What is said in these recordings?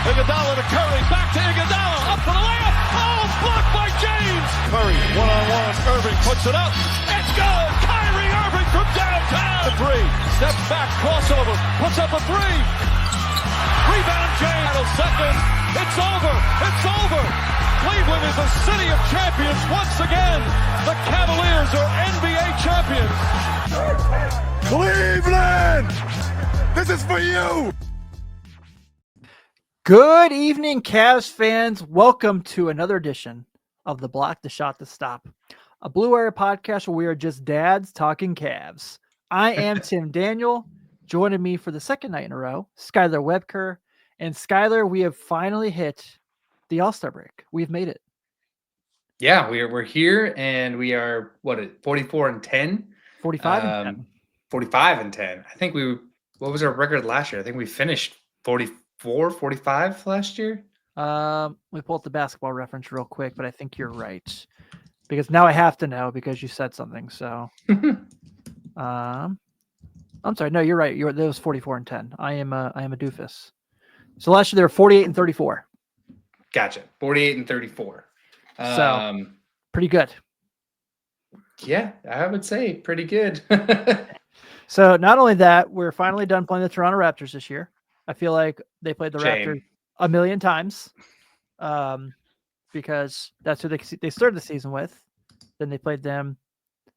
Iguodala to Curry, back to Iguodala, up for the layup. Oh, blocked by James. Curry, one-on-one. Irving puts it up. It's good. Kyrie Irving from downtown. The three, steps back, crossover, puts up a three. Rebound James. Second. It's over. It's over. Cleveland is the city of champions once again. The Cavaliers are NBA champions. Cleveland! This is for you! Good evening, Cavs fans. Welcome to another edition of the Block the Shot to Stop, a Blue Wire podcast where we are just dads talking Cavs. I am Tim Daniel. Joining me for the second night in a row, Skylar Webker. And Skylar, we have finally hit the All-Star break. We've made it. Yeah, we're here, and we are, 44-10? 45 and 10. 45-10. I think what was our record last year? I think we finished 45 last year. We pulled up the basketball reference real quick, but I think you're right. Because now I have to know because you said something. So I'm sorry. No, you're right. That was 44 and 10. I am a doofus. So last year they were 48 and 34. Gotcha. 48 and 34. So pretty good. Yeah, I would say pretty good. So not only that, we're finally done playing the Toronto Raptors this year. I feel like they played the Raptors a million times because that's who they started the season with. Then they played them.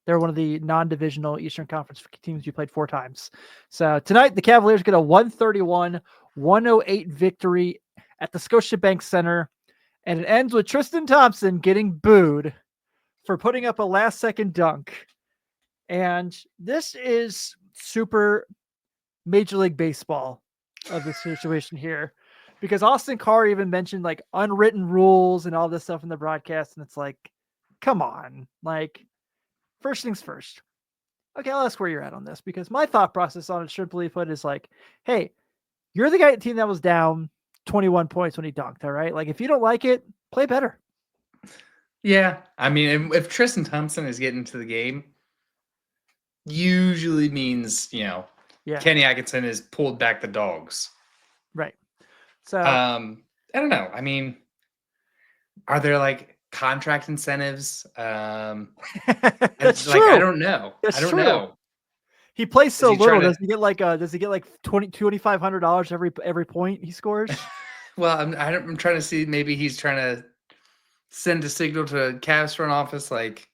They're one of the non-divisional Eastern Conference teams you played 4 times. So tonight, the Cavaliers get a 131-108 victory at the Scotiabank Center. And it ends with Tristan Thompson getting booed for putting up a last-second dunk. And this is super Major League Baseball of the situation here. Because Austin Carr even mentioned like unwritten rules and all this stuff in the broadcast. And it's like, come on. Like, first things first. Okay, I'll ask where you're at on this. Because my thought process on it, simply put, is like, hey, you're the team that was down 21 points when he dunked, all right? Like, if you don't like it, play better. Yeah, I mean, if Tristan Thompson is getting to the game, usually means, Kenny Atkinson has pulled back the dogs. Right. So, I don't know. I mean, are there like contract incentives? That's true. I don't know. That's I don't true. know. He plays so little. Does he get like $2,500 every point he scores? Well, I'm trying to see. Maybe he's trying to send a signal to Cavs front office, like,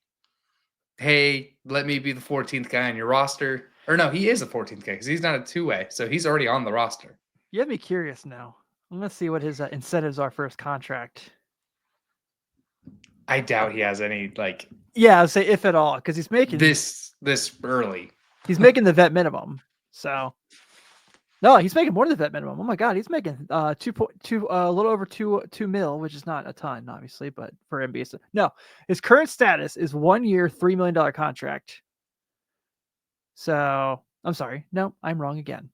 "Hey, let me be the 14th guy on your roster." Or no, he is the 14th guy because he's not a two-way, so he's already on the roster. You have me curious now. I'm gonna see what his incentives are for his contract. I doubt he has any. Like, yeah, I'd say if at all, because he's making this early. He's making the vet minimum. So no, he's making more than the vet minimum. Oh my God, he's making a little over two mil, which is not a ton, obviously, but for NBA. No, his current status is 1 year, $3 million contract. So I'm sorry. No, I'm wrong again.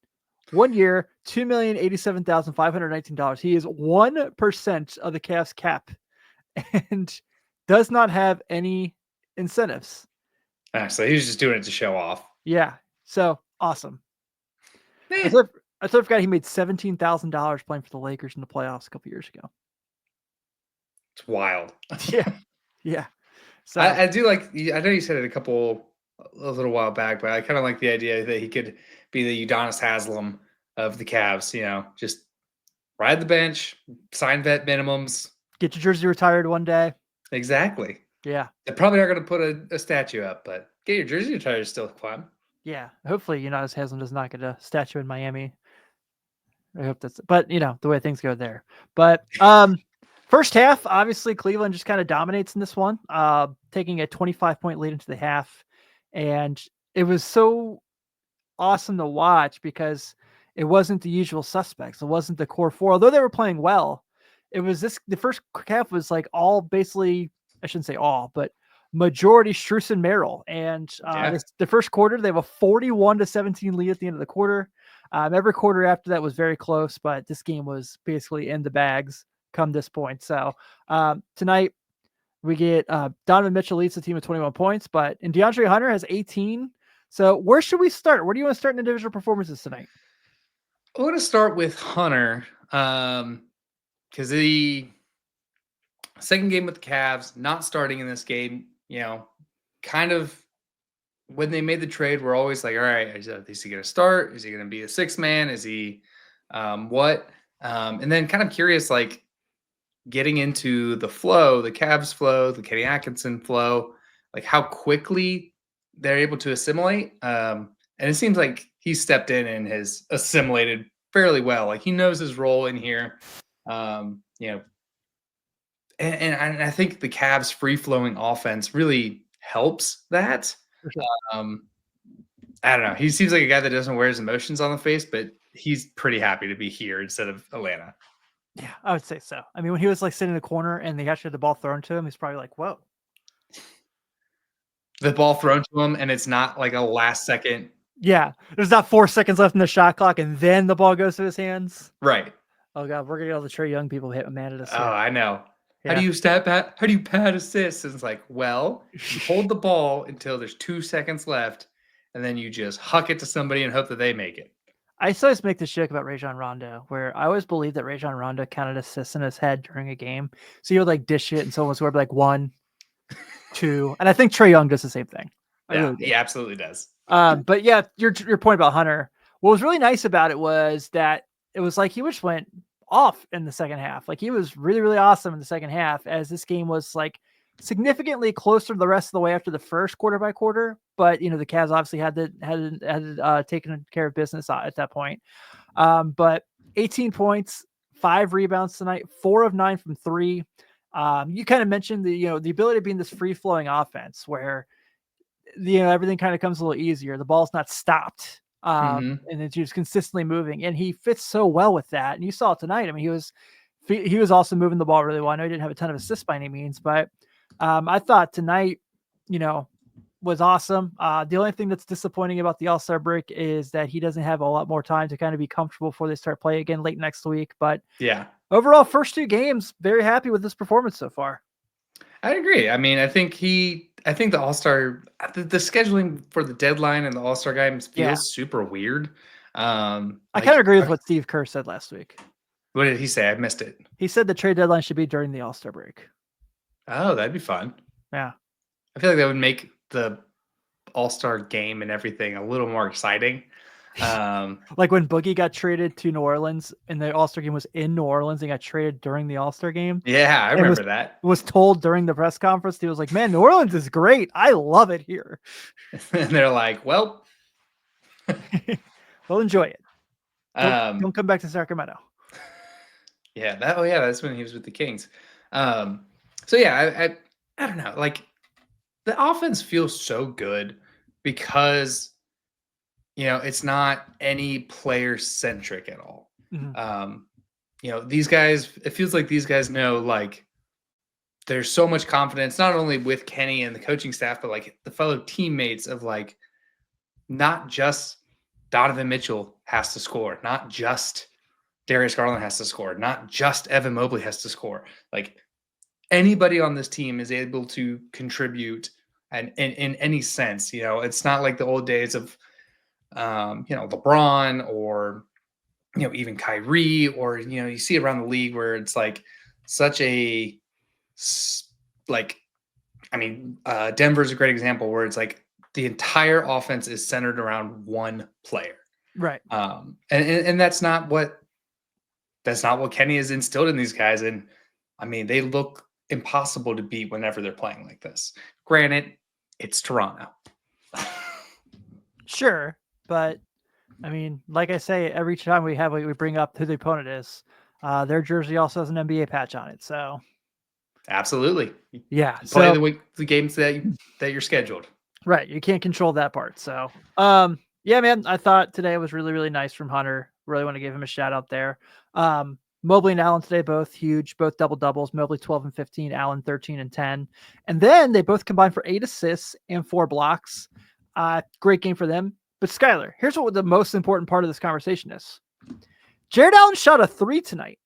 1 year, $2,087,519. He is 1% of the Cavs cap and does not have any incentives. So he was just doing it to show off. Yeah. So awesome. I forgot he made $17,000 playing for the Lakers in the playoffs a couple years ago. It's wild. Yeah. Yeah. So I do like, I know you said it a little while back, but I kind of like the idea that he could be the Udonis Haslem of the Cavs, just ride the bench, sign vet minimums. Get your jersey retired one day. Exactly. Yeah. They're probably not going to put a statue up, but get your jersey retired is still fun. Yeah. Hopefully, Udonis Haslem does not get a statue in Miami. I hope but the way things go there. But first half, obviously Cleveland just kind of dominates in this one, taking a 25-point lead into the half. And it was so awesome to watch because it wasn't the usual suspects. It wasn't the core 4, although they were playing well. It was the first half was like all basically, I shouldn't say all, but majority Strus and Merrill. And the first quarter, they have a 41-17 lead at the end of the quarter. Every quarter after that was very close, but this game was basically in the bags come this point. So tonight we get Donovan Mitchell leads the team with 21 points, and DeAndre Hunter has 18. So where should we start? Where do you want to start in individual performances tonight? I want to start with Hunter. because the second game with the Cavs, not starting in this game, kind of when they made the trade, we're always like, all right, is he going to start? Is he going to be a sixth man? Is he what? And then kind of curious, like getting into the flow, the Cavs flow, the Kenny Atkinson flow, like how quickly they're able to assimilate. And it seems like he stepped in and has assimilated fairly well. Like he knows his role in here. And I think the Cavs free-flowing offense really helps that. For sure. I don't know. He seems like a guy that doesn't wear his emotions on the face, but he's pretty happy to be here instead of Atlanta. Yeah, I would say so. I mean, when he was like sitting in the corner and they actually had the ball thrown to him, he's probably like, whoa. The ball thrown to him, and it's not like a last second. Yeah, there's not 4 seconds left in the shot clock, and then the ball goes to his hands. Right. Oh god, we're gonna get all the Trae Young people mad at us. Oh, I know. Yeah. How do you pad assists? And it's like, well, you hold the ball until there's 2 seconds left, and then you just huck it to somebody and hope that they make it. I always make this joke about Rajon Rondo, where I always believe that Rajon Rondo counted assists in his head during a game. So he would like dish it, and someone would score like 1, 2, and I think Trae Young does the same thing. Yeah, he absolutely does. But yeah, your point about Hunter. What was really nice about it was that it was like he just went off in the second half. Like he was really, really awesome in the second half, as this game was like significantly closer the rest of the way after the first quarter by quarter. But the Cavs obviously had taken care of business at that point. But 18 points, 5 rebounds tonight, 4 of 9 from 3. You kind of mentioned the ability to be in this free flowing offense where everything kind of comes a little easier. The ball's not stopped. And it's just consistently moving, and he fits so well with that. And you saw it tonight. I mean, he was also moving the ball really well. I know he didn't have a ton of assists by any means, but I thought tonight, was awesome. The only thing that's disappointing about the All-Star break is that he doesn't have a lot more time to kind of be comfortable before they start playing again late next week. But yeah, overall, first 2 games, very happy with this performance so far. I agree. I mean, I think the All-Star, the scheduling for the deadline and the All-Star games feels super weird. I kind of agree with what Steve Kerr said last week. What did he say? I missed it. He said the trade deadline should be during the All-Star break. Oh, that'd be fun. Yeah. I feel like that would make the All-Star game and everything a little more exciting. Like when Boogie got traded to New Orleans and the All-Star game was in New Orleans and got traded during the All-Star game. Yeah, I remember that. Was told during the press conference, he was like, man, New Orleans is great. I love it here. And they're like, well, we'll enjoy it. Don't come back to Sacramento. Yeah, that's when he was with the Kings. So yeah, I don't know. Like the offense feels so good because it's not any player centric at all. Mm-hmm. These guys, it feels like these guys know, like, there's so much confidence, not only with Kenny and the coaching staff, but like the fellow teammates of like, not just Donovan Mitchell has to score, not just Darius Garland has to score, not just Evan Mobley has to score. Like anybody on this team is able to contribute and in any sense. It's not like the old days of LeBron or even Kyrie, or you see around the league where it's like such a Denver's a great example where it's like the entire offense is centered around one player, right? And that's not what Kenny has instilled in these guys. And I mean, they look impossible to beat whenever they're playing like this. Granted, it's Toronto. Sure. But I mean, like I say, every time we bring up who the opponent is, their jersey also has an NBA patch on it. So absolutely. Yeah. Play the games that you're scheduled. Right. You can't control that part. So yeah, man, I thought today was really, really nice from Hunter. Really want to give him a shout out there. Mobley and Allen today, both huge, both double doubles. Mobley 12 and 15, Allen 13 and 10. And then they both combined for 8 assists and 4 blocks. Great game for them. But Skylar, here's what the most important part of this conversation is. Jared Allen shot a 3 tonight.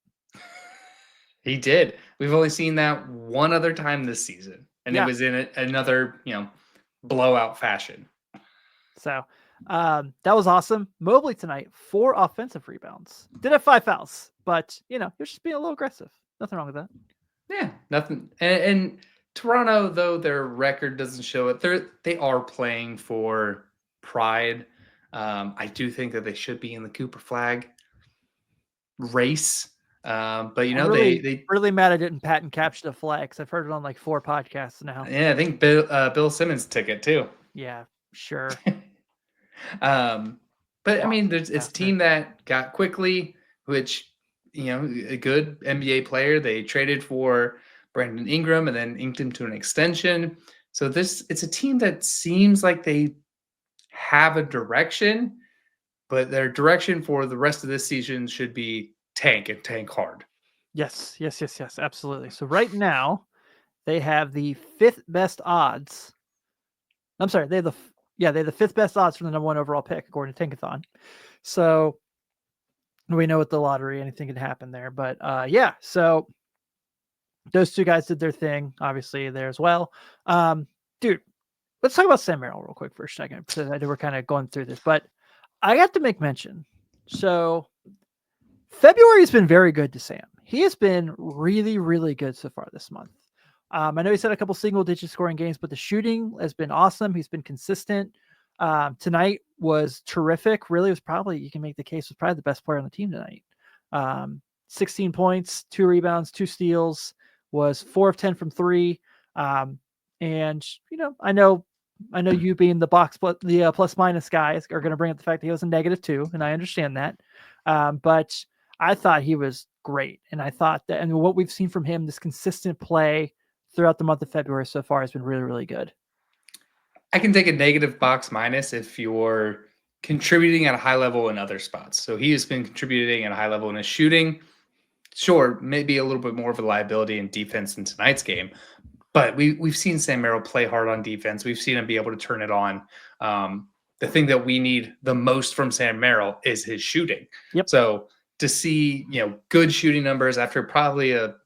He did. We've only seen that one other time this season. And it was in another, blowout fashion. So That was awesome. Mobley tonight, 4 offensive rebounds. Did have 5 fouls, but he was just being a little aggressive. Nothing wrong with that. Yeah, nothing. And Toronto, though their record doesn't show it, they are playing for pride. I do think that they should be in the Cooper Flag race. But I'm they really mad I didn't patent capture the flag because I've heard it on like 4 podcasts now. yeah, I think Bill Simmons took it too. Yeah, sure. But I mean, it's a team that got quickly, which a good NBA player. They traded for Brandon Ingram and then inked him to an extension. So it's a team that seems like they have a direction, but their direction for the rest of this season should be tank and tank hard. Yes, absolutely. So right now, they have the 5th best odds. I'm sorry, they have the 5th best odds from the number 1 overall pick according to Tankathon. So we know with the lottery, anything can happen there. But so those 2 guys did their thing, obviously there as well. Dude, let's talk about Sam Merrill real quick for a second, because I know we're kind of going through this, but I got to make mention. So February has been very good to Sam. He has been really, really good so far this month. I know he's had a couple single-digit scoring games, but the shooting has been awesome. He's been consistent. Tonight was terrific. Really, was probably, you can make the case, was probably the best player on the team tonight. 16 points, 2 rebounds, 2 steals, was 4 of 10 from 3. And I know you being the plus minus guys are going to bring up the fact that he was a -2, and I understand that. But I thought he was great, and I thought that, and what we've seen from him, this consistent play throughout the month of February so far has been really, really good. I can take a negative box minus if you're contributing at a high level in other spots. So he has been contributing at a high level in his shooting. Sure, maybe a little bit more of a liability in defense in tonight's game, but we've seen Sam Merrill play hard on defense. We've seen him be able to turn it on. The thing that we need the most from Sam Merrill is his shooting. Yep. So to see good shooting numbers after probably a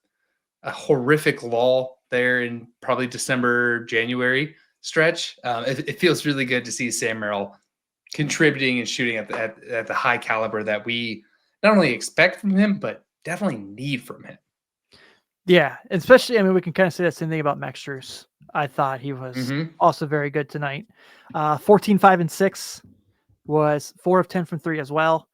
horrific lull there in probably December, January stretch, it feels really good to see Sam Merrill contributing and shooting at the high caliber that we not only expect from him, but definitely need from him. Yeah, especially, I mean, we can kind of say the same thing about Max Strus. I thought he was also very good tonight. 14, 5, and 6, was 4 of 10 from 3 as well.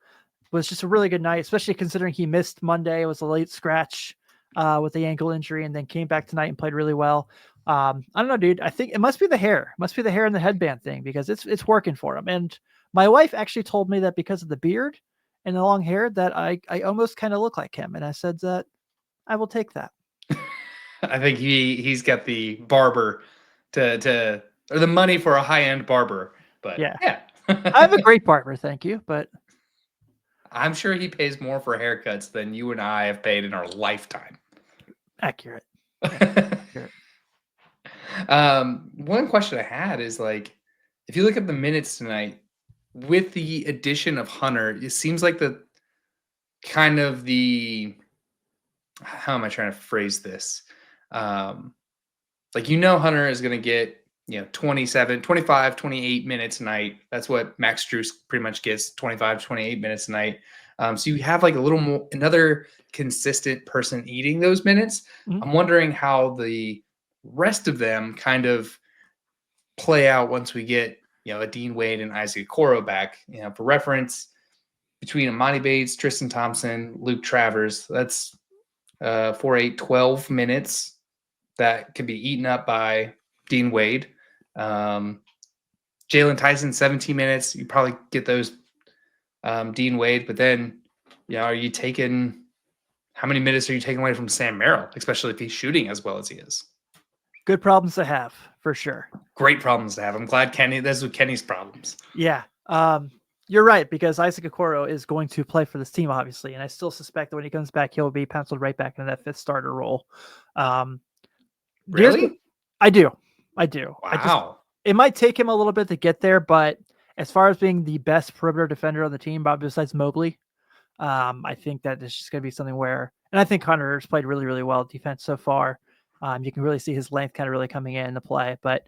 Was just a really good night, especially considering he missed Monday. It was a late scratch with the ankle injury, and then came back tonight and played really well. I don't know, dude. I think it must be the hair. It must be the hair and the headband thing, because it's working for him. And my wife actually told me that because of the beard and the long hair that I almost kind of look like him. And I said that I will take that. I think he's got the barber or the money for a high-end barber. But yeah. I have a great barber, thank you. But I'm sure he pays more for haircuts than you and I have paid in our lifetime. Accurate. One question I had is, like, if you look at the minutes tonight, with the addition of Hunter, it seems like how am I trying to phrase this? Hunter is going to get 27, 25, 28 minutes a night. That's what Max Strus pretty much gets, 25, 28 minutes a night. So you have like a little more, another consistent person eating those minutes. Mm-hmm. I'm wondering how the rest of them kind of play out once we get, a Dean Wade and Isaac Okoro back. For reference, between Amani Bates, Tristan Thompson, Luke Travers, that's 4, 8, 12 minutes that could be eaten up by Dean Wade. Jalen Tyson, 17 minutes. You probably get those Dean Wade, but then, how many minutes are you taking away from Sam Merrill, especially if he's shooting as well as he is? Good problems to have, for sure. Great problems to have. I'm glad that's what Kenny's problems. Yeah. You're right, because Isaac Okoro is going to play for this team, obviously, and I still suspect that when he comes back, he'll be penciled right back into that 5th starter role. Really? I do. Wow. It might take him a little bit to get there, but as far as being the best perimeter defender on the team, besides Mobley, I think that it's just going to be something where, and I think Hunter's played really, really well defense so far. You can really see his length kind of really coming into play, but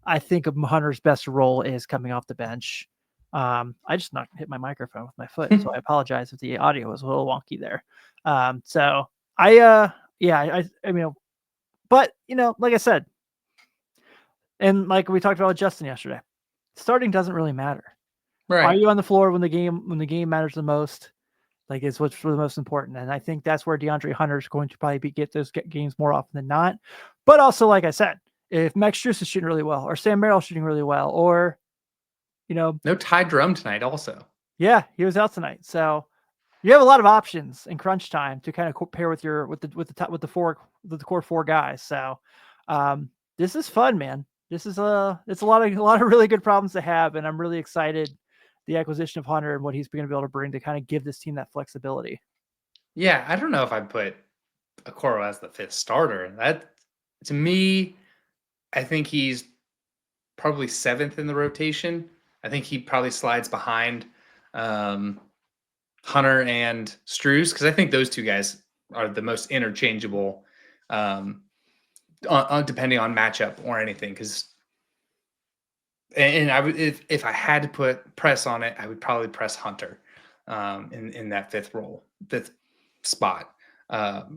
I think Hunter's best role is coming off the bench. I just hit my microphone with my foot, so I apologize if the audio was a little wonky there. So I mean, but like I said, and like we talked about with Justin yesterday, starting doesn't really matter. Right. Are you on the floor when the game matters the most? Like, it's what's the most important, and I think that's where DeAndre Hunter is going to probably get those games more often than not. But also, like I said, if Max Strus is shooting really well, or Sam Merrill shooting really well, or no Ty Drum tonight, also. Yeah, he was out tonight, so you have a lot of options in crunch time to kind of pair with the core four guys. So this is fun, man. It's a lot of really good problems to have, and I'm really excited the acquisition of Hunter and what he's going to be able to bring to kind of give this team that flexibility. Yeah, I don't know if I'd put Okoro as the fifth starter. That, to me, I think he's probably seventh in the rotation. I think he probably slides behind Hunter and Strus, because I think those two guys are the most interchangeable, depending on matchup or anything. Because, and I would, if I had to put press on it, I would probably press Hunter in that fifth spot. But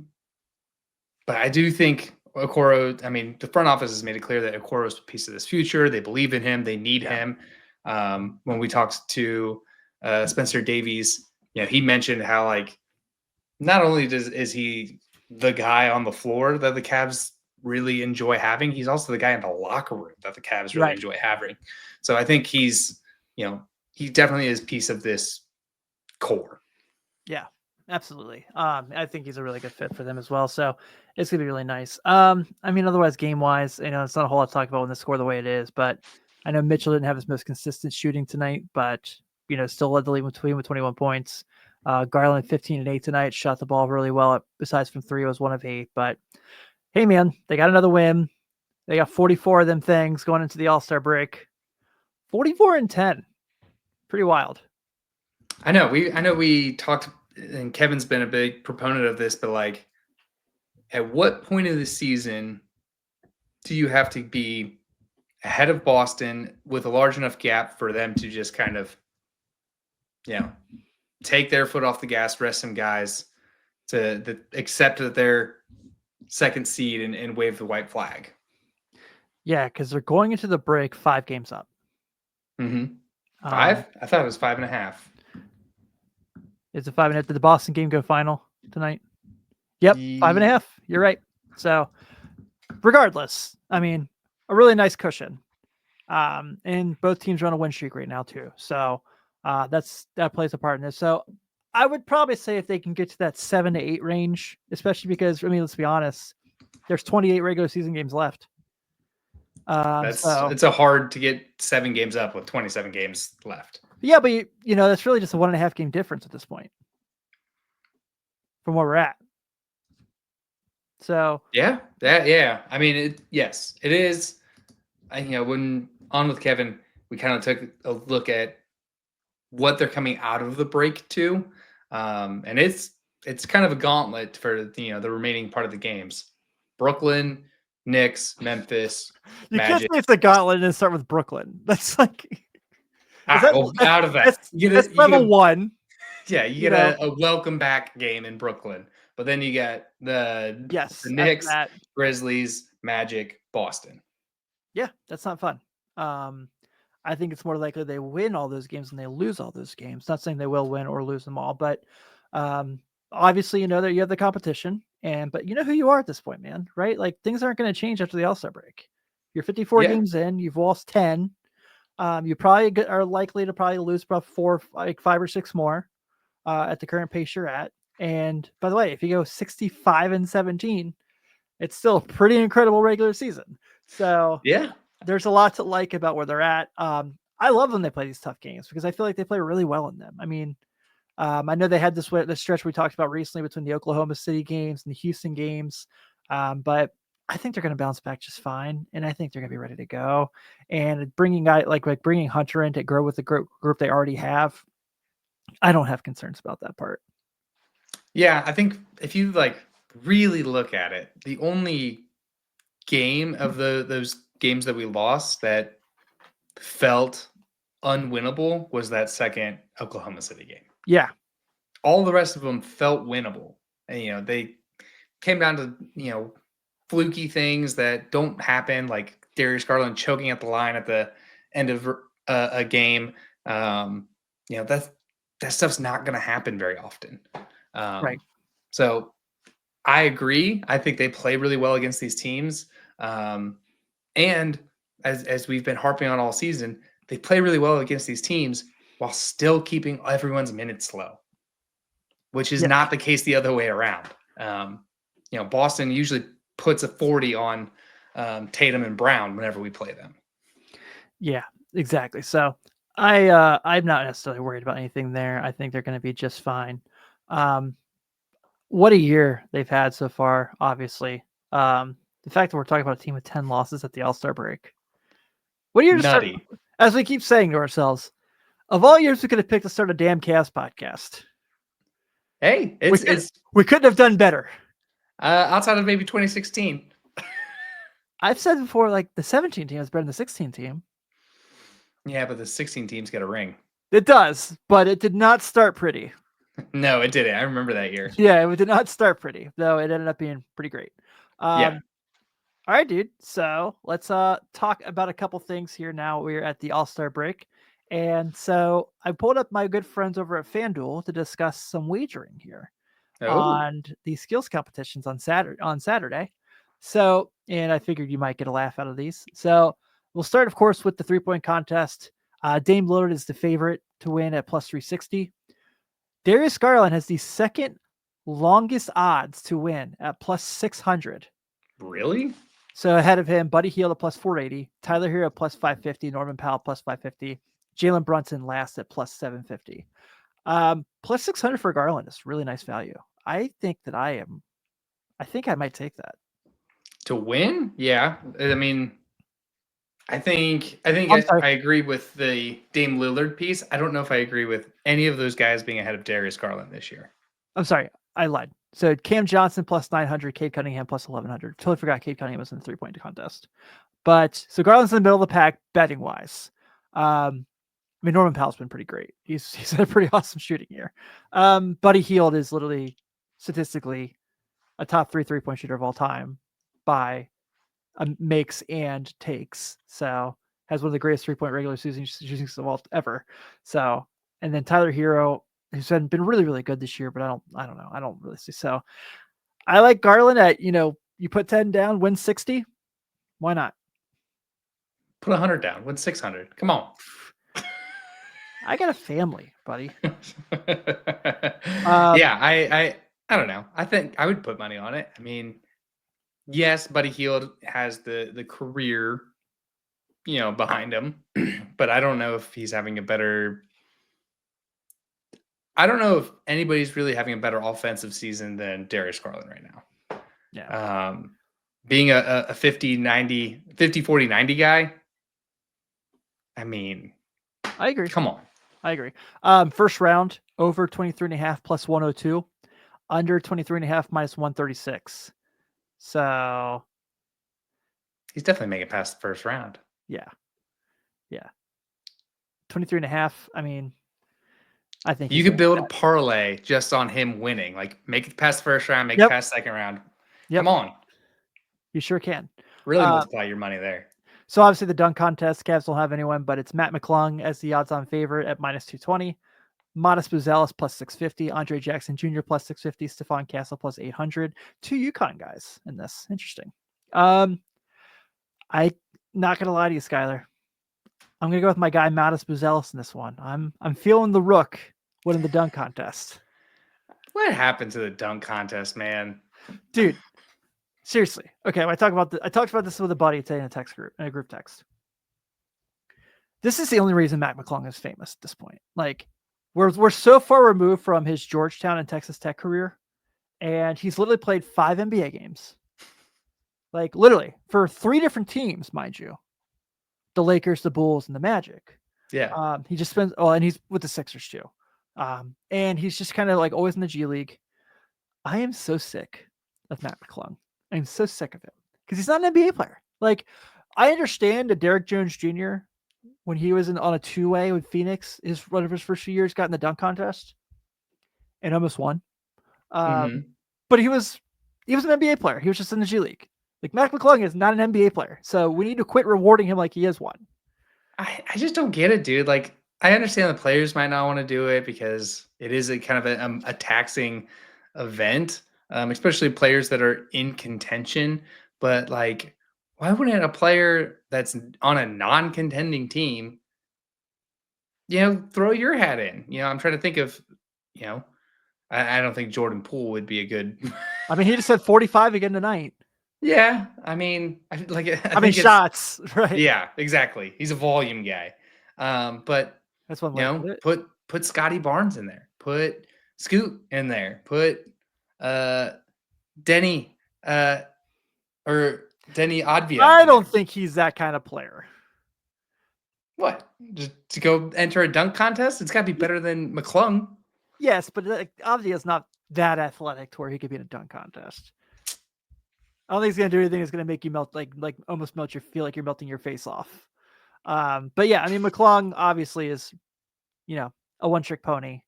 I do think Okoro, I mean, the front office has made it clear that Okoro is a piece of this future. They believe in him. They need him. When we talked to Spencer Davies, he mentioned how, like, not only is he the guy on the floor that the Cavs really enjoy having, he's also the guy in the locker room that the Cavs really enjoy having. So I think he's, he definitely is a piece of this core. Yeah, absolutely. I think he's a really good fit for them as well. So it's gonna be really nice. I mean, otherwise, game wise, it's not a whole lot to talk about when the score the way it is. But I know Mitchell didn't have his most consistent shooting tonight, but still led the league with 21 points. Garland 15 and 8 tonight, shot the ball really well. Besides from 3, was 1 of 8. But hey, man, they got another win. They got 44 of them things going into the All-Star break. 44 and 10, pretty wild. I know we talked, and Kevin's been a big proponent of this, but like, at what point of the season do you have to be ahead of Boston with a large enough gap for them to just kind of, take their foot off the gas, rest some guys to accept that they're second seed and wave the white flag? Yeah, because they're going into the break 5 games up. Mm-hmm. 5? I thought it was 5.5. It's a 5.5. Did the Boston game go final tonight? Yep, 5.5. You're right. So regardless, I mean, a really nice cushion. And both teams are on a win streak right now too. So that plays a part in this. So I would probably say if they can get to that 7 to 8 range, especially because, I mean, let's be honest, there's 28 regular season games left. It's a hard to get 7 games up with 27 games left. Yeah, but that's really just a 1.5 game difference at this point from where we're at. So yeah. I mean, yes, it is. When on with Kevin, we kind of took a look at what they're coming out of the break to, and it's kind of a gauntlet for the remaining part of the games. Brooklyn, Knicks, Memphis, you Magic. Can't say it's a gauntlet and start with Brooklyn. That's like out of that. That's level 1. Yeah, you get a welcome back game in Brooklyn, but then you get the Knicks, Grizzlies, Magic, Boston. Yeah, that's not fun. I think it's more likely they win all those games than they lose all those games. Not saying they will win or lose them all, but obviously that you have the competition, but you know who you are at this point, man, right? Like, things aren't going to change after the All-Star break. You're 54 games in, you've lost 10. You probably are likely to lose about 5 or 6 more at the current pace you're at. And by the way, if you go 65 and 17, it's still a pretty incredible regular season. So yeah, there's a lot to like about where they're at. I love when they play these tough games because I feel like they play really well in them. I mean, I know they had this stretch we talked about recently between the Oklahoma City games and the Houston games, but I think they're going to bounce back just fine, and I think they're going to be ready to go. And bringing bringing Hunter in to grow with the group they already have, I don't have concerns about that part. Yeah, I think if you really look at it, the only game of those games that we lost that felt unwinnable was that second Oklahoma City game. Yeah. All the rest of them felt winnable. And, they came down to, fluky things that don't happen, like Darius Garland choking at the line at the end of a game. That stuff's not going to happen very often. Right. So I agree. I think they play really well against these teams. And as we've been harping on all season, they play really well against these teams while still keeping everyone's minutes low, which is not the case the other way around. Boston usually puts a 40 on Tatum and Brown whenever we play them. Yeah, exactly. So I'm not necessarily worried about anything there. I think they're going to be just fine. What a year they've had so far, obviously. The fact that we're talking about a team with 10 losses at the All-Star break. What a year to start, as we keep saying to ourselves, of all years we could have picked to start a damn Cavs podcast. Hey, we couldn't have done better. Outside of maybe 2016. I've said before, like the 17 team is better than the 16 team. Yeah, but the 16 teams get a ring. It does, but it did not start pretty. No, it didn't. I remember that year. Yeah, it did not start pretty, though it ended up being pretty great. Yeah. All right, dude. So let's talk about a couple things here now. We're at the All-Star break. And so I pulled up my good friends over at FanDuel to discuss some wagering here on the skills competitions on Saturday. So, and I figured you might get a laugh out of these. So we'll start, of course, with the 3-point contest. Dame Lillard is the favorite to win at plus 360. Darius Garland has the second longest odds to win at plus 600. Really? So ahead of him, Buddy Hield at plus 480, Tyler Hero plus 550, Norman Powell plus 550, Jalen Brunson last at plus 750. Plus 600 for Garland is really nice value. I think I might take that. To win? Yeah. I mean, I think I agree with the Dame Lillard piece. I don't know if I agree with any of those guys being ahead of Darius Garland this year. I'm sorry, I lied. So Cam Johnson plus 900, Cade Cunningham plus 1100. Totally forgot Cade Cunningham was in the 3-point contest. But so Garland's in the middle of the pack betting wise. Norman Powell's been pretty great. He's had a pretty awesome shooting year. Buddy Hield is literally statistically a top 3-point shooter of all time by makes and takes. So has one of the greatest 3-point regular season shootings of all ever. So, and then Tyler Hero, who's been really, really good this year, but I don't know. I don't really see. So I like Garland at, you put 10 down, win 60. Why not? Put 100 down, win 600. Come on. I got a family, buddy. Yeah, I don't know. I think I would put money on it. I mean, yes, Buddy Hield has the career, behind him, but I don't know if he's having a better. I don't know if anybody's really having a better offensive season than Darius Garland right now. Yeah. Being a 50-40-90 guy. I mean, I agree. Come on. I agree. First round over 23.5 plus 102, under 23.5 minus 136. So he's definitely making it past the first round. Yeah. 23.5. I mean, I think you could build a parlay just on him winning. Like make it past the first round, make it past second round. Yep. Come on. You sure can. Really multiply your money there. So obviously the dunk contest, Cavs don't have anyone, but it's Matt McClung as the odds-on favorite at minus 220. Modest Buzelis plus 650. Andre Jackson Jr. plus 650. Stephon Castle plus 800. 2 UConn guys in this. Interesting. I'm not gonna lie to you, Skylar. I'm gonna go with my guy Modest Buzelis in this one. I'm feeling the Rook winning the dunk contest. What happened to the dunk contest, man? Dude. Seriously. Okay, I talked about this with a buddy today in a group text. This is the only reason Matt McClung is famous at this point. Like, we're so far removed from his Georgetown and Texas Tech career, and he's literally played 5 NBA games. Like, literally, for 3 different teams, mind you. The Lakers, the Bulls, and the Magic. Yeah. He just spends and he's with the Sixers too. And he's just kind of like always in the G League. I am so sick of Matt McClung. I'm so sick of him because he's not an NBA player. Like, I understand that Derrick Jones Jr. when he was on a 2-way with Phoenix, one of his first few years, got in the dunk contest and almost won. But he was an NBA player. He was just in the G League. Like Mac McClung is not an NBA player, so we need to quit rewarding him like he is one. I just don't get it, dude. Like, I understand the players might not want to do it because it is a kind of a taxing event, especially players that are in contention. But like, why wouldn't a player that's on a non-contending team, throw your hat in? I'm trying to think of, I don't think Jordan Poole would be a good. I mean, he just had 45 again tonight. Yeah, I mean, I mean shots, right? Yeah, exactly. He's a volume guy. But that's one way. Put Scotty Barnes in there. Put Scoot in there. Put Denny or Denny Advia. I don't think he's that kind of player. What? Just to go enter a dunk contest? It's got to be better than McClung. Yes, but Advia is not that athletic to where he could be in a dunk contest. I don't think he's gonna do anything that's gonna make you melt, like almost feel like you're melting your face off. But yeah, I mean, McClung obviously is, a one-trick pony,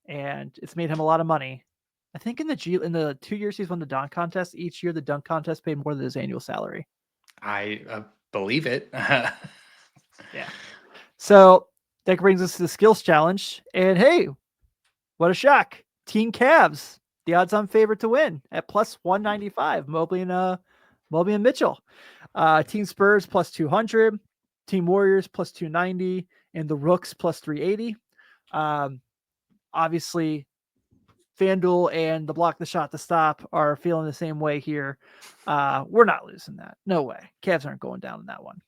and it's made him a lot of money. I think in the 2 years he's won the dunk contest, each year the dunk contest paid more than his annual salary. I believe it. Yeah. So that brings us to the skills challenge, and hey, what a shock! Team Cavs, the odds-on favorite to win at plus 195. Mobley and Mitchell. Team Spurs plus 200. Team Warriors plus 290, and the Rooks plus 380. Obviously, FanDuel and the Block the Shot to Stop are feeling the same way here. We're not losing that. No way. Cavs aren't going down in that one.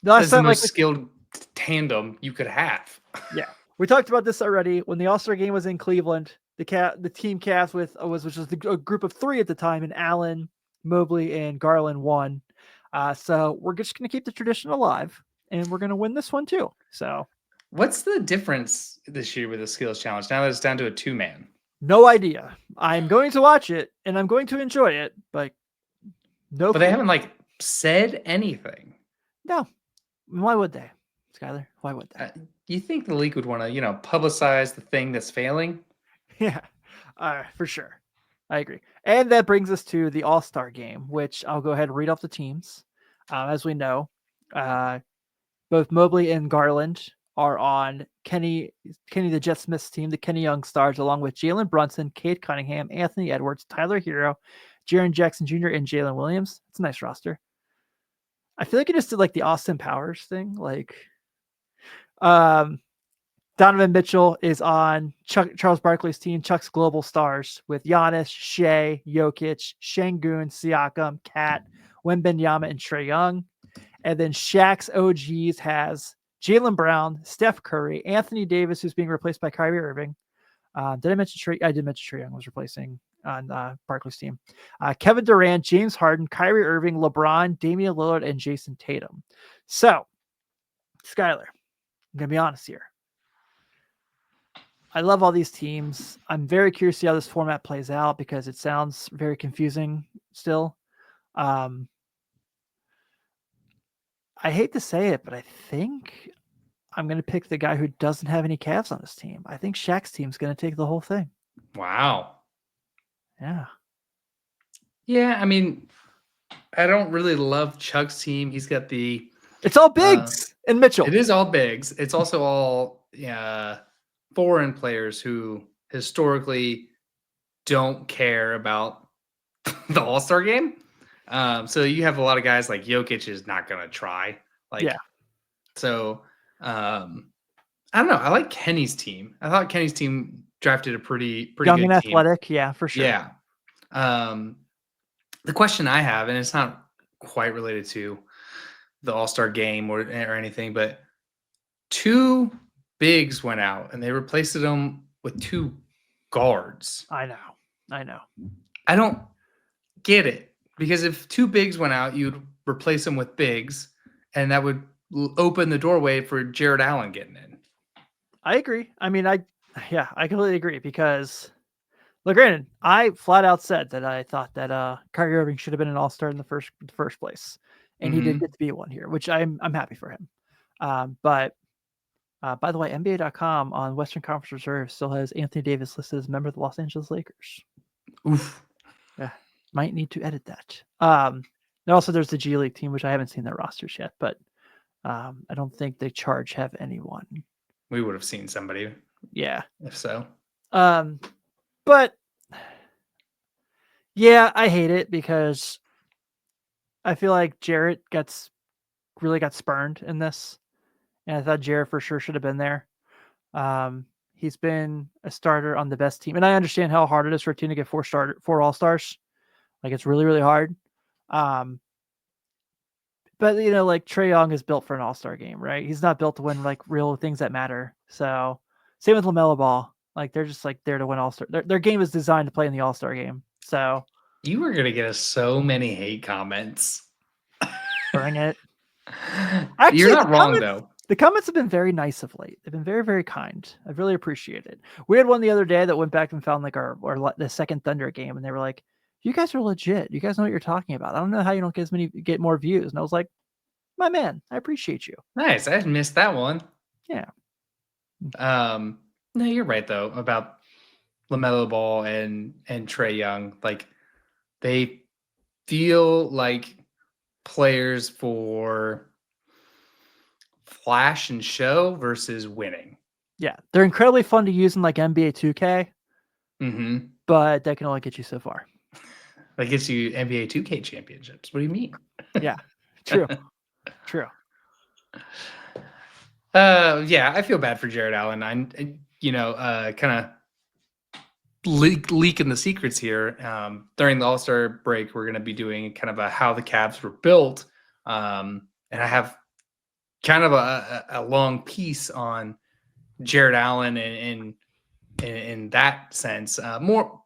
That's the most skilled tandem you could have. Yeah, we talked about this already when the All-Star game was in Cleveland. The team Cavs which was a group of 3 at the time, and Allen, Mobley, and Garland won. So we're just going to keep the tradition alive, and we're going to win this one too. So, what's the difference this year with the skills challenge now that it's down to a 2-man? No idea. I'm going to watch it and I'm going to enjoy it, but no. But they haven't said anything. No. Why would they, Skylar? Why would they? You think the league would want to, publicize the thing that's failing? Yeah, for sure. I agree. And that brings us to the All-Star game, which I'll go ahead and read off the teams. As we know, both Mobley and Garland are on Kenny the Jet Smith's team, the Kenny Young Stars, along with Jalen Brunson, Cade Cunningham, Anthony Edwards, Tyler Hero, Jaren Jackson Jr., and Jalen Williams. It's a nice roster. I feel like it just did the Austin Powers thing. Donovan Mitchell is on Charles Barkley's team, Chuck's Global Stars, with Giannis, Shea, Jokic, Şengün, Siakam, Kat, Wembanyama, and Trae Young. And then Shaq's OGs has Jaylen Brown, Steph Curry, Anthony Davis, who's being replaced by Kyrie Irving. Did I mention Trae? I did mention Trae Young was replacing on Barkley's team. Kevin Durant, James Harden, Kyrie Irving, LeBron, Damian Lillard, and Jason Tatum. So, Skylar, I'm going to be honest here. I love all these teams. I'm very curious to see how this format plays out because it sounds very confusing still. I hate to say it, but I think I'm going to pick the guy who doesn't have any Cavs on his team. I think Shaq's team's going to take the whole thing. Wow. Yeah. Yeah, I mean, I don't really love Chuck's team. He's got it's all bigs and Mitchell. It is all bigs. It's also all foreign players who historically don't care about the All-Star game. So you have a lot of guys like Jokic is not going to try. So I don't know. I like Kenny's team. I thought Kenny's team drafted a pretty young good and team. athletic. Yeah, for sure. Yeah. The question I have, and it's not quite related to the All-Star game or anything, but 2 bigs went out and they replaced them with 2 guards. I know. I don't get it because if 2 bigs went out, you'd replace them with bigs, and that would open the doorway for Jared Allen getting in. I agree. I mean, I completely agree because, look, granted, I flat out said that I thought that Kyrie Irving should have been an All-Star in the first place, and he did get to be one here, which I'm happy for him. But By the way, NBA.com on Western Conference Reserve still has Anthony Davis listed as a member of the Los Angeles Lakers. Oof. Yeah, might need to edit that. And also, there's the G League team, which I haven't seen their rosters yet, but I don't think they have anyone. We would have seen somebody. Yeah. If so. But yeah, I hate it because I feel like Jarrett really got spurned in this. And I thought Jarrett for sure should have been there. He's been a starter on the best team. And I understand how hard it is for a team to get 4 All-Stars. Like, it's really, really hard. But, like, Trae Young is built for an All-Star game, right? He's not built to win, like, real things that matter. So, same with LaMelo Ball. Like, they're just, like, there to win All-Star. Their game is designed to play in the All-Star game. So. You are going to get us so many hate comments. Bring it. Actually, you're not wrong, though. The comments have been very nice of late. They've been very, very kind. I've really appreciated it. We had one the other day that went back and found like the second Thunder game, and they were like, "You guys are legit. You guys know what you're talking about. I don't know how you don't get more views." And I was like, "My man, I appreciate you." Nice. I missed that one. Yeah. No, you're right though about LaMelo Ball and Trae Young. Like, they feel like players for flash and show versus winning. Yeah, they're incredibly fun to use in like NBA 2K, but that can only get you so far. That gets you NBA 2K championships. What do you mean? Yeah, true. True. Yeah, I feel bad for Jared Allen. I'm, kind of leaking the secrets here. During the All-Star break, we're going to be doing kind of a how the Cavs were built. And I have kind of a long piece on Jared Allen and in that sense, more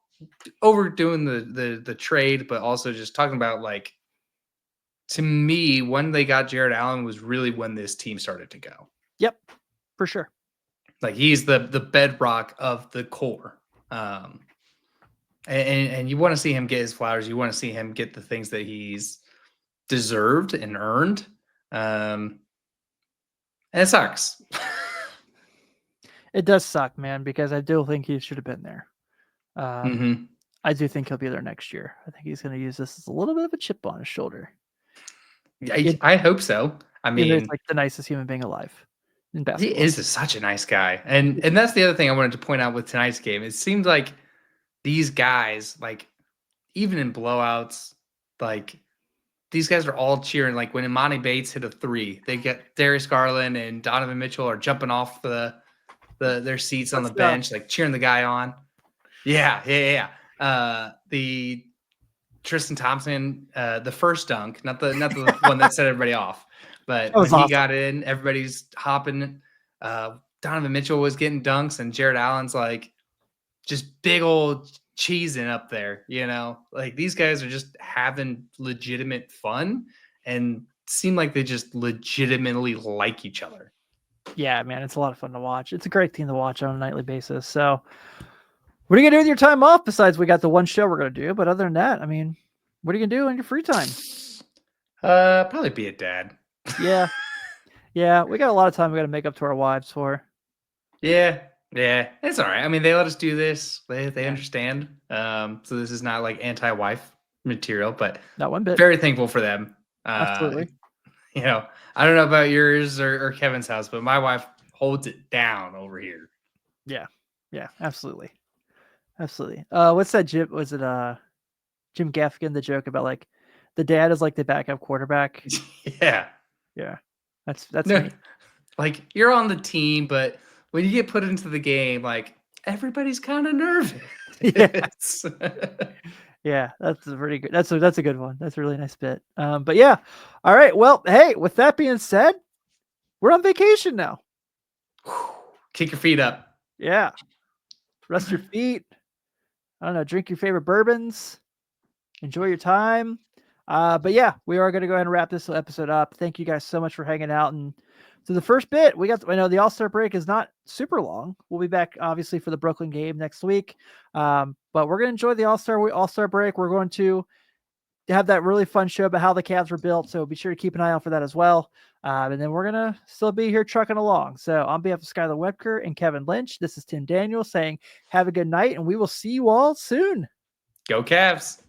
overdoing the trade, but also just talking about, like, to me, when they got Jared Allen was really when this team started to go. Yep, for sure. Like, he's the bedrock of the core. And you want to see him get his flowers. You want to see him get the things that he's deserved and earned. And it sucks. It does suck, man, because I do think he should have been there. I do think he'll be there next year. I think he's going to use this as a little bit of a chip on his shoulder. I hope so. I mean, he's like the nicest human being alive in basketball. He is such a nice guy. And that's the other thing I wanted to point out with tonight's game. It seems like these guys, like, even in blowouts, like, these guys are all cheering. Like, when Imani Bates hit a 3, they get Darius Garland and Donovan Mitchell are jumping off their seats on the bench, like, cheering the guy on. Yeah. The Tristan Thompson, the first dunk, not the one that set everybody off, but when he got in, everybody's hopping. Donovan Mitchell was getting dunks, and Jared Allen's like just big old cheesing up there, like, these guys are just having legitimate fun and seem like they just legitimately like each other. Yeah, man, it's a lot of fun to watch. It's a great team to watch on a nightly basis. So what are you gonna do with your time off besides we got the one show we're gonna do? But other than that, I mean, what are you gonna do in your free time? Probably be a dad. Yeah. Yeah, we got a lot of time we gotta make up to our wives for. Yeah, it's all right. I mean, they let us do this. They understand. So this is not like anti-wife material, but not one bit. Very thankful for them. Absolutely. I don't know about yours or Kevin's house, but my wife holds it down over here. Yeah, absolutely. What's that, Jim? Was it Jim Gaffigan, the joke about, like, the dad is like the backup quarterback? Yeah. That's no, me. Like, you're on the team, but when you get put into the game, like, everybody's kind of nervous. Yeah, that's a pretty good. That's a good one. That's a really nice bit. But yeah, all right. Well, hey, with that being said, we're on vacation now. Kick your feet up. Yeah, rest your feet. I don't know. Drink your favorite bourbons. Enjoy your time. But yeah, we are going to go ahead and wrap this episode up. Thank you guys so much for hanging out. And so the first bit, I know the All-Star break is not super long. We'll be back obviously for the Brooklyn game next week. But we're going to enjoy the All-Star break. We're going to have that really fun show about how the Cavs were built. So be sure to keep an eye out for that as well. And then we're going to still be here trucking along. So on behalf of Skylar Webker and Kevin Lynch, this is Tim Daniel saying, have a good night, and we will see you all soon. Go Cavs.